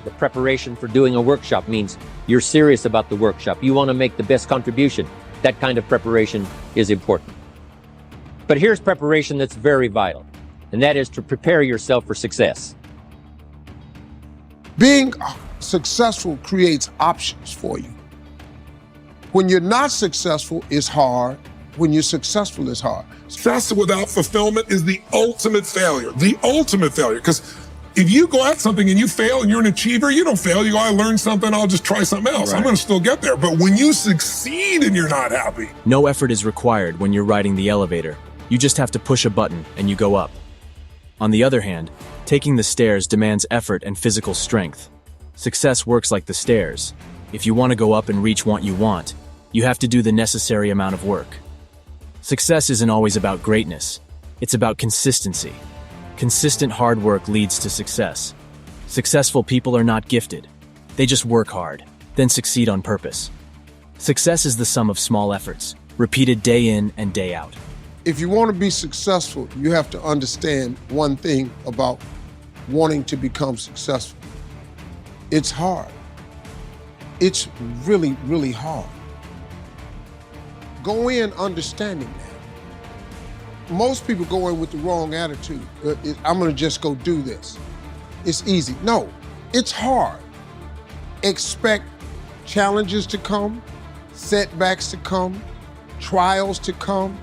The preparation for doing a workshop means you're serious about the workshop. You want to make the best contribution. That kind of preparation is important. But here's preparation that's very vital, and that is to prepare yourself for success. Being successful creates options for you. When you're not successful, it's hard. When you're successful, it's hard. Success without fulfillment is the ultimate failure. The ultimate failure. Because if you go at something and you fail and you're an achiever, you don't fail. You go, I learned something, I'll just try something else. Right. I'm going to still get there. But when you succeed and you're not happy. No effort is required when you're riding the elevator. You just have to push a button and you go up. On the other hand, taking the stairs demands effort and physical strength. Success works like the stairs. If you want to go up and reach what you want, you have to do the necessary amount of work. Success isn't always about greatness. It's about consistency. Consistent hard work leads to success. Successful people are not gifted. They just work hard, then succeed on purpose. Success is the sum of small efforts, repeated day in and day out. If you want to be successful, you have to understand one thing about wanting to become successful. It's hard. It's really, really hard. Go in understanding that. Most people go in with the wrong attitude. I'm gonna just go do this. It's easy. No, it's hard. Expect challenges to come, setbacks to come, trials to come,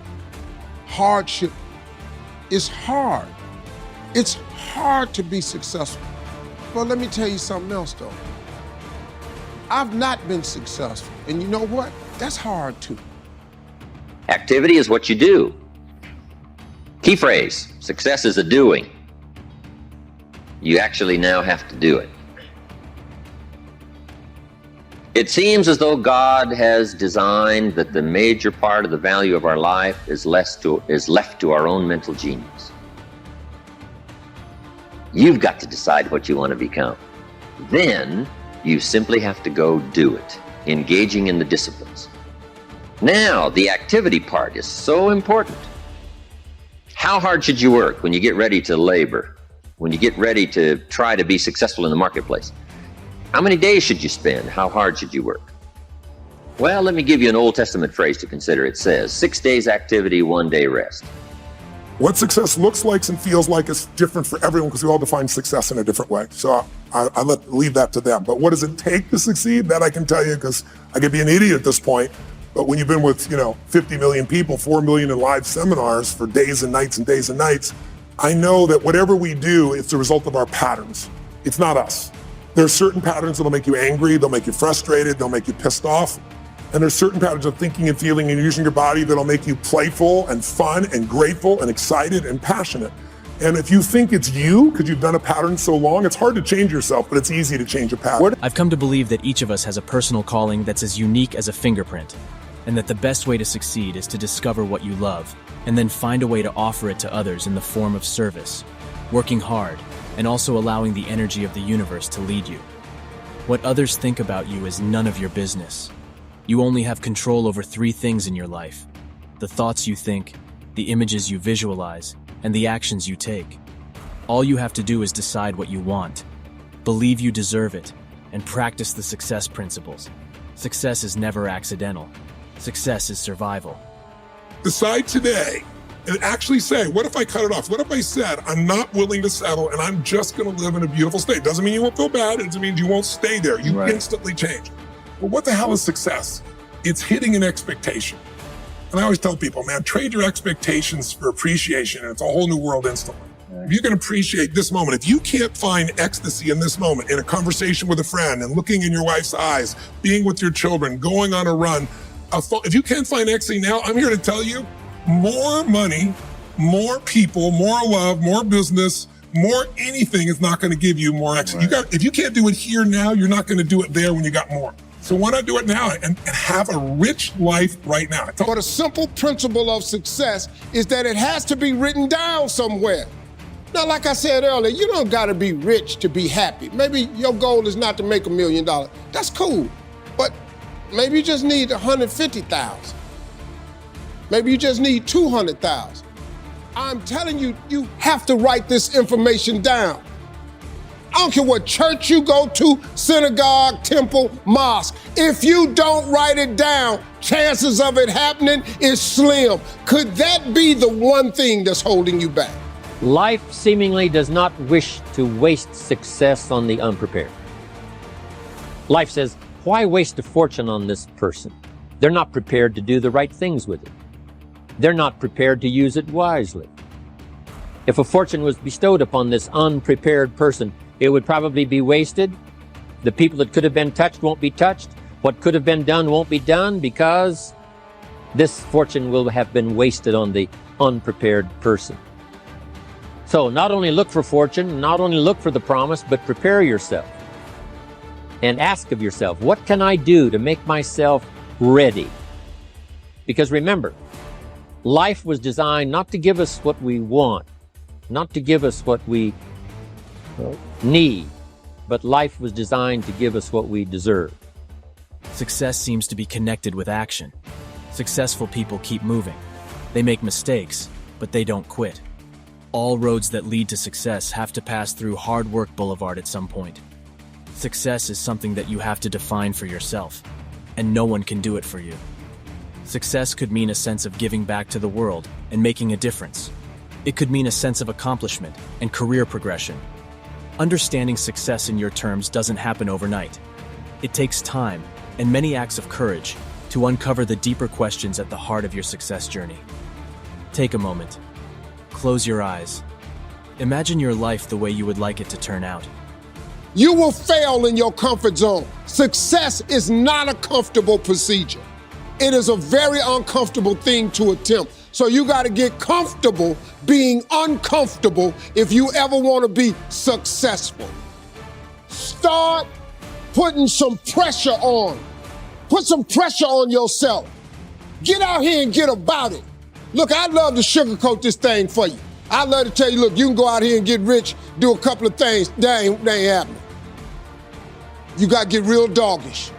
hardship. It's hard. It's hard to be successful. But let me tell you something else though. I've not been successful, and you know what? That's hard too. Activity is what you do. Key phrase, success is a doing. You actually now have to do it. It seems as though God has designed that the major part of the value of our life is left to our own mental genius. You've got to decide what you want to become. Then you simply have to go do it, engaging in the disciplines. Now, the activity part is so important. How hard should you work when you get ready to labor, when you get ready to try to be successful in the marketplace? How many days should you spend? How hard should you work? Well, let me give you an Old Testament phrase to consider. It says, 6 days activity, 1 day rest. What success looks like and feels like is different for everyone because we all define success in a different way. So I leave that to them. But what does it take to succeed? That I can tell you because I could be an idiot at this point. But when you've been with, 50 million people, 4 million in live seminars for days and nights and days and nights, I know that whatever we do, it's the result of our patterns. It's not us. There are certain patterns that'll make you angry, they'll make you frustrated, they'll make you pissed off. And there's certain patterns of thinking and feeling and using your body that'll make you playful and fun and grateful and excited and passionate. And if you think it's you, because you've done a pattern so long, it's hard to change yourself, but it's easy to change a pattern. I've come to believe that each of us has a personal calling that's as unique as a fingerprint, and that the best way to succeed is to discover what you love, and then find a way to offer it to others in the form of service, working hard, and also allowing the energy of the universe to lead you. What others think about you is none of your business. You only have control over 3 things in your life: the thoughts you think, the images you visualize, and the actions you take. All you have to do is decide what you want, believe you deserve it, and practice the success principles. Success is never accidental. Success is survival. Decide today and actually say, what if I cut it off? What if I said, I'm not willing to settle and I'm just going to live in a beautiful state? Doesn't mean you won't feel bad. It doesn't mean you won't stay there. You instantly change. But what the hell is success? It's hitting an expectation. And I always tell people, man, trade your expectations for appreciation and it's a whole new world instantly. If you can appreciate this moment, if you can't find ecstasy in this moment, in a conversation with a friend and looking in your wife's eyes, being with your children, going on a run, if you can't find ecstasy now, I'm here to tell you, more money, more people, more love, more business, more anything is not going to give you more ecstasy. If you can't do it here now, you're not going to do it there when you got more. So why not do it now and have a rich life right now? But a simple principle of success is that it has to be written down somewhere. Now, like I said earlier, you don't gotta be rich to be happy. Maybe your goal is not to make $1 million. That's cool, but maybe you just need 150,000. Maybe you just need 200,000. I'm telling you, you have to write this information down. I don't care what church you go to, synagogue, temple, mosque. If you don't write it down, chances of it happening is slim. Could that be the one thing that's holding you back? Life seemingly does not wish to waste success on the unprepared. Life says, why waste a fortune on this person? They're not prepared to do the right things with it. They're not prepared to use it wisely. If a fortune was bestowed upon this unprepared person, it would probably be wasted. The people that could have been touched won't be touched. What could have been done won't be done because this fortune will have been wasted on the unprepared person. So not only look for fortune, not only look for the promise, but prepare yourself and ask of yourself, what can I do to make myself ready? Because remember, life was designed not to give us what we want, not to give us what we need, but life was designed to give us what we deserve. Success seems to be connected with action. Successful people keep moving. They make mistakes, but they don't quit. All roads that lead to success have to pass through Hard Work Boulevard at some point. Success is something that you have to define for yourself, and no one can do it for you. Success could mean a sense of giving back to the world and making a difference. It could mean a sense of accomplishment and career progression. Understanding success in your terms doesn't happen overnight. It takes time and many acts of courage to uncover the deeper questions at the heart of your success journey. Take a moment. Close your eyes. Imagine your life the way you would like it to turn out. You will fail in your comfort zone. Success is not a comfortable procedure. It is a very uncomfortable thing to attempt. So you got to get comfortable being uncomfortable if you ever want to be successful. Start putting some pressure on. Put some pressure on yourself. Get out here and get about it. Look, I'd love to sugarcoat this thing for you. I'd love to tell you, look, you can go out here and get rich, do a couple of things. That ain't happening. You got to get real doggish.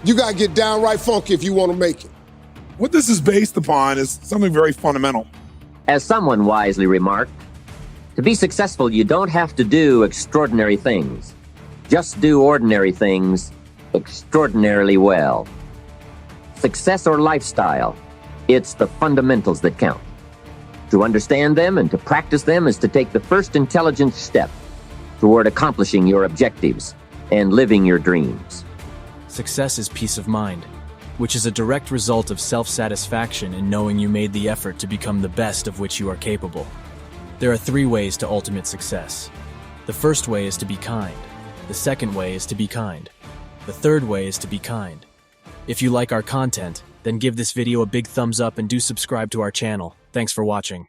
You got to get downright funky if you want to make it. What this is based upon is something very fundamental. As someone wisely remarked, to be successful, you don't have to do extraordinary things. Just do ordinary things extraordinarily well. Success or lifestyle, it's the fundamentals that count. To understand them and to practice them is to take the first intelligent step toward accomplishing your objectives and living your dreams. Success is peace of mind, which is a direct result of self-satisfaction in knowing you made the effort to become the best of which you are capable. There are 3 ways to ultimate success. The first way is to be kind. The second way is to be kind. The third way is to be kind. If you like our content, then give this video a big thumbs up and do subscribe to our channel. Thanks for watching.